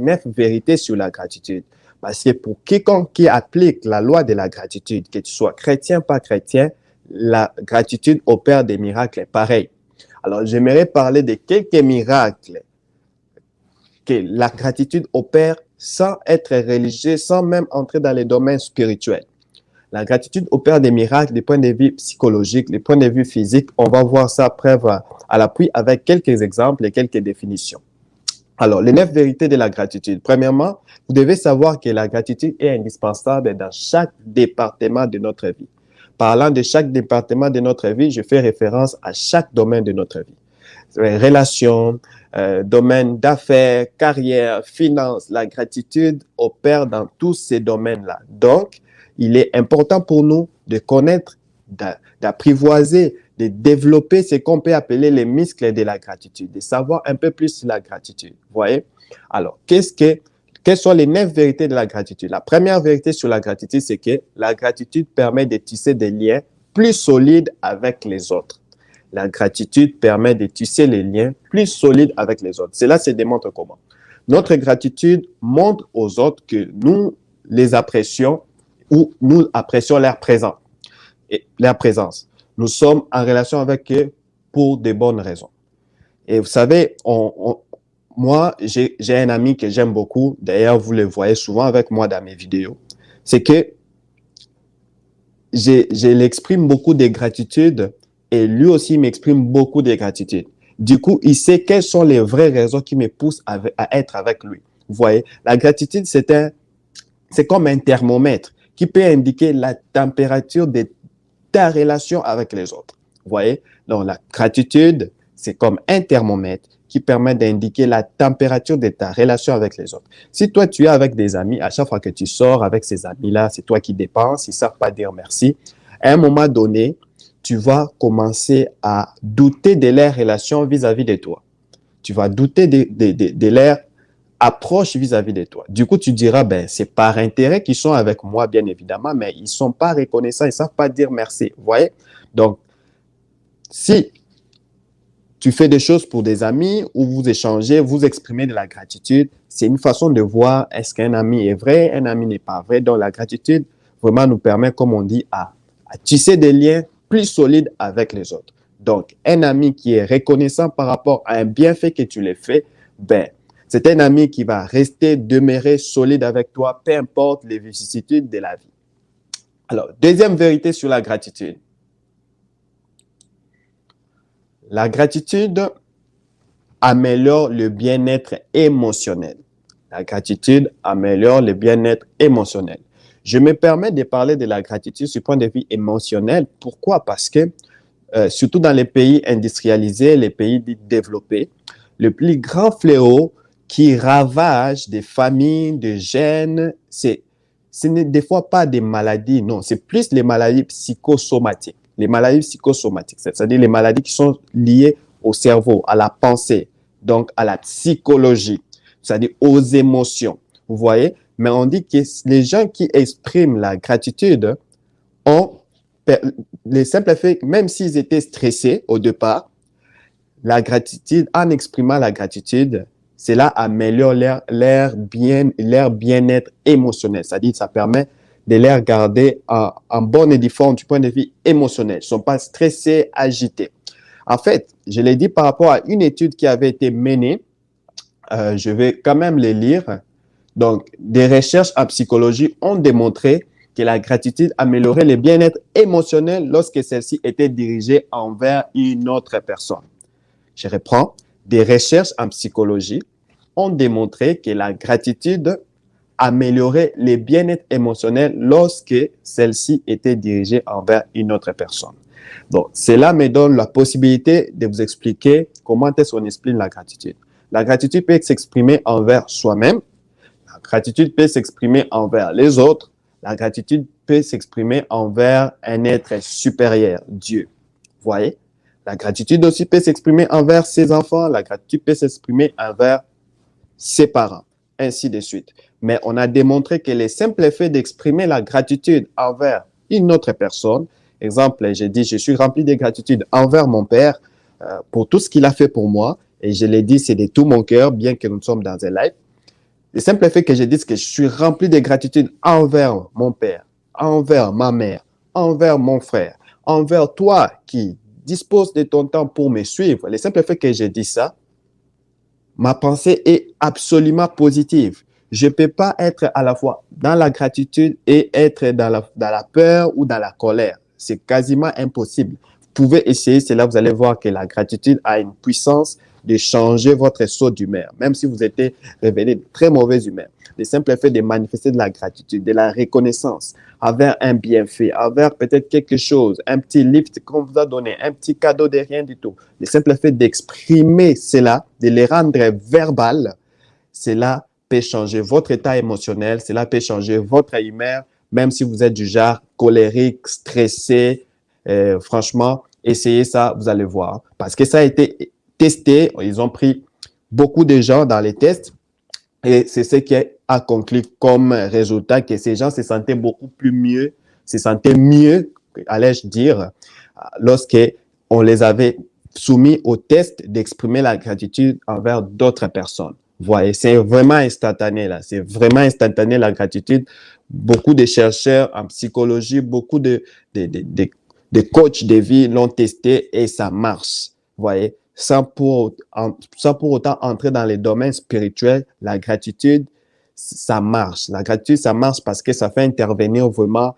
9 vérités sur la gratitude. Parce que pour quiconque qui applique la loi de la gratitude, que tu sois chrétien, pas chrétien, la gratitude opère des miracles pareils. Alors, j'aimerais parler de quelques miracles que la gratitude opère sans être religieux, sans même entrer dans les domaines spirituels. La gratitude opère des miracles du point de vue psychologique, du point de vue physique. On va voir ça preuve à l'appui avec quelques exemples et quelques définitions. Alors, les 9 vérités de la gratitude. Premièrement, vous devez savoir que la gratitude est indispensable dans chaque département de notre vie. Parlant de chaque département de notre vie, je fais référence à chaque domaine de notre vie. Relations, domaine d'affaires, carrière, finances. La gratitude opère dans tous ces domaines-là. Donc, il est important pour nous de connaître, d'apprivoiser, de développer ce qu'on peut appeler les muscles de la gratitude, de savoir un peu plus sur la gratitude. Vous voyez? Alors, quelles sont les 9 vérités de la gratitude? La première vérité sur la gratitude, c'est que la gratitude permet de tisser des liens plus solides avec les autres. La gratitude permet de tisser les liens plus solides avec les autres. Cela se démontre comment? Notre gratitude montre aux autres que nous les apprécions ou nous apprécions leur présence. Nous sommes en relation avec eux pour de bonnes raisons. Et vous savez, moi, j'ai un ami que j'aime beaucoup. D'ailleurs, vous le voyez souvent avec moi dans mes vidéos. C'est que je l'exprime beaucoup de gratitude et lui aussi m'exprime beaucoup de gratitude. Du coup, il sait quelles sont les vraies raisons qui me poussent à être avec lui. Vous voyez, la gratitude, c'est comme un thermomètre qui peut indiquer la température de ta relation avec les autres. Vous voyez? Donc, la gratitude, c'est comme un thermomètre qui permet d'indiquer la température de ta relation avec les autres. Si toi, tu es avec des amis, à chaque fois que tu sors avec ces amis-là, c'est toi qui dépenses, ils ne savent pas dire merci. À un moment donné, tu vas commencer à douter de leur relation vis-à-vis de toi. Tu vas douter de leur approche vis-à-vis de toi. Du coup, tu diras, ben, c'est par intérêt qu'ils sont avec moi, bien évidemment, mais ils ne sont pas reconnaissants, ils ne savent pas dire merci. Vous voyez? Donc, si tu fais des choses pour des amis ou vous échangez, vous exprimez de la gratitude, c'est une façon de voir est-ce qu'un ami est vrai, un ami n'est pas vrai. Donc, la gratitude vraiment nous permet, comme on dit, à tisser des liens plus solides avec les autres. Donc, un ami qui est reconnaissant par rapport à un bienfait que tu lui fais, ben, c'est un ami qui va rester, demeurer solide avec toi, peu importe les vicissitudes de la vie. Alors, deuxième vérité sur la gratitude. La gratitude améliore le bien-être émotionnel. La gratitude améliore le bien-être émotionnel. Je me permets de parler de la gratitude sur le point de vue émotionnel. Pourquoi? Parce que, surtout dans les pays industrialisés, les pays développés, le plus grand fléau qui ravage des familles, des jeunes, ce n'est des fois pas des maladies, non, c'est plus les maladies psychosomatiques. Les maladies psychosomatiques, c'est-à-dire les maladies qui sont liées au cerveau, à la pensée, donc à la psychologie, c'est-à-dire aux émotions. Vous voyez? Mais on dit que les gens qui expriment la gratitude ont les simples faits, même s'ils étaient stressés au départ, la gratitude, en exprimant la gratitude, cela améliore leur bien-être émotionnel. C'est-à-dire, ça permet de les garder en bonne et due forme du point de vue émotionnel. Ils ne sont pas stressés, agités. En fait, je l'ai dit par rapport à une étude qui avait été menée, je vais quand même les lire. Donc, des recherches en psychologie ont démontré que la gratitude améliorait le bien-être émotionnel lorsque celle-ci était dirigée envers une autre personne. Je reprends. Des recherches en psychologie ont démontré que la gratitude améliorait le bien-être émotionnel lorsque celle-ci était dirigée envers une autre personne. Donc, cela me donne la possibilité de vous expliquer comment est-ce qu'on exprime la gratitude. La gratitude peut s'exprimer envers soi-même. La gratitude peut s'exprimer envers les autres. La gratitude peut s'exprimer envers un être supérieur, Dieu. Vous voyez? La gratitude aussi peut s'exprimer envers ses enfants. La gratitude peut s'exprimer envers ses parents, ainsi de suite. Mais on a démontré que le simple fait d'exprimer la gratitude envers une autre personne, exemple, j'ai dit, je suis rempli de gratitude envers mon père pour tout ce qu'il a fait pour moi. Et je l'ai dit, c'est de tout mon cœur, bien que nous sommes dans un live. Le simple fait que je dise que je suis rempli de gratitude envers mon père, envers ma mère, envers mon frère, envers toi qui disposes de ton temps pour me suivre. Le simple fait que je dis ça, ma pensée est absolument positive. Je ne peux pas être à la fois dans la gratitude et être dans la peur ou dans la colère. C'est quasiment impossible. Vous pouvez essayer cela, vous allez voir que la gratitude a une puissance de changer votre saut d'humeur, même si vous êtes révélé de très mauvaise humeur. Le simple fait de manifester de la gratitude, de la reconnaissance envers un bienfait, envers peut-être quelque chose, un petit lift qu'on vous a donné, un petit cadeau de rien du tout. Le simple fait d'exprimer cela, de les rendre verbales, cela peut changer votre état émotionnel, cela peut changer votre humeur, même si vous êtes du genre colérique, stressé. Franchement, essayez ça, vous allez voir. Parce que ça a été testé, ils ont pris beaucoup de gens dans les tests et c'est ce qui a conclu comme résultat que ces gens se sentaient beaucoup plus mieux, se sentaient mieux, allais-je dire, lorsqu'on les avait soumis au test d'exprimer la gratitude envers d'autres personnes. Voyez, c'est vraiment instantané là, c'est vraiment instantané la gratitude. Beaucoup de chercheurs en psychologie, beaucoup de coachs de vie l'ont testé et ça marche. Voyez, sans pour autant entrer dans les domaines spirituels, la gratitude, ça marche. La gratitude, ça marche parce que ça fait intervenir vraiment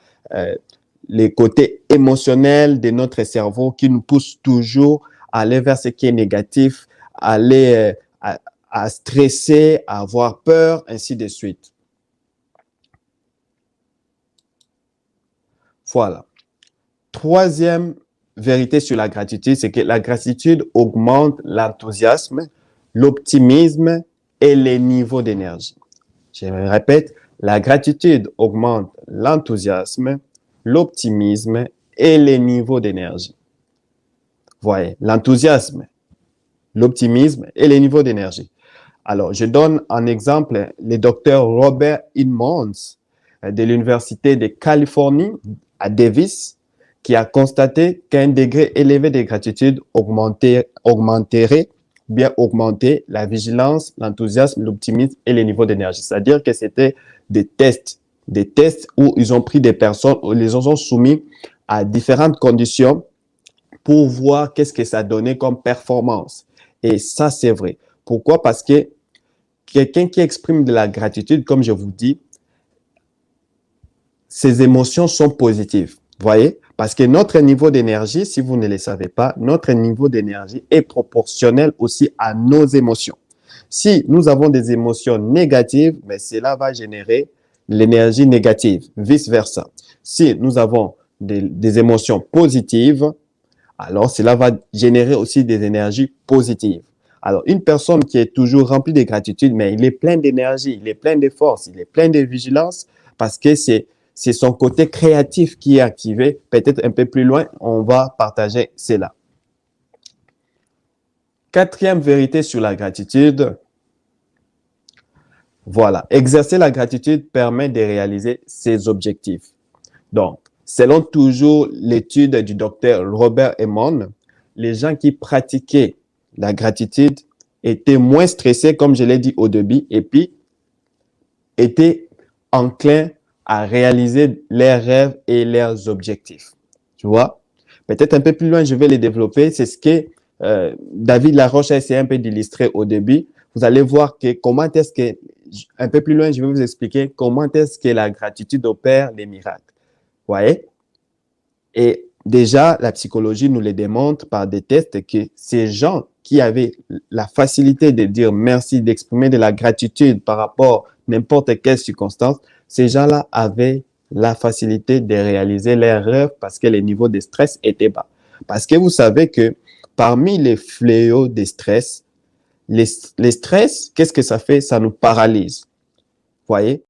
les côtés émotionnels de notre cerveau qui nous poussent toujours à aller vers ce qui est négatif, à aller à stresser, à avoir peur, ainsi de suite. Voilà. Troisième vérité sur la gratitude, c'est que la gratitude augmente l'enthousiasme, l'optimisme et les niveaux d'énergie. Je me répète, la gratitude augmente l'enthousiasme, l'optimisme et les niveaux d'énergie. Voyez, l'enthousiasme, l'optimisme et les niveaux d'énergie. Alors, je donne en exemple le docteur Robert Emmons de l'Université de Californie à Davis, qui a constaté qu'un degré élevé de gratitude augmenterait la vigilance, l'enthousiasme, l'optimisme et les niveaux d'énergie. C'est-à-dire que c'était des tests où ils ont pris des personnes, où ils les ont soumis à différentes conditions pour voir qu'est-ce que ça donnait comme performance. Et ça, c'est vrai. Pourquoi? Parce que quelqu'un qui exprime de la gratitude, comme je vous dis, ses émotions sont positives. Voyez? Parce que notre niveau d'énergie, si vous ne le savez pas, notre niveau d'énergie est proportionnel aussi à nos émotions. Si nous avons des émotions négatives, mais cela va générer l'énergie négative, vice-versa. Si nous avons des émotions positives, alors cela va générer aussi des énergies positives. Alors, une personne qui est toujours remplie de gratitude, mais il est plein d'énergie, il est plein de force, il est plein de vigilance parce que c'est son côté créatif qui est activé. Peut-être un peu plus loin, on va partager cela. Quatrième vérité sur la gratitude. Voilà, exercer la gratitude permet de réaliser ses objectifs. Donc, selon toujours l'étude du docteur Robert Emmons, les gens qui pratiquaient la gratitude étaient moins stressés, comme je l'ai dit au début, et puis étaient enclins à réaliser leurs rêves et leurs objectifs. Tu vois? Peut-être un peu plus loin, je vais les développer. C'est ce que David Laroche a essayé un peu d'illustrer au début. Vous allez voir que comment est-ce que, un peu plus loin, je vais vous expliquer comment est-ce que la gratitude opère les miracles. Vous voyez? Et déjà, la psychologie nous le démontre par des tests que ces gens qui avaient la facilité de dire merci, d'exprimer de la gratitude par rapport à n'importe quelle circonstance, ces gens-là avaient la facilité de réaliser leurs rêves parce que les niveaux de stress étaient bas. Parce que vous savez que parmi les fléaux des stress, les stress, qu'est-ce que ça fait? Ça nous paralyse. Vous voyez?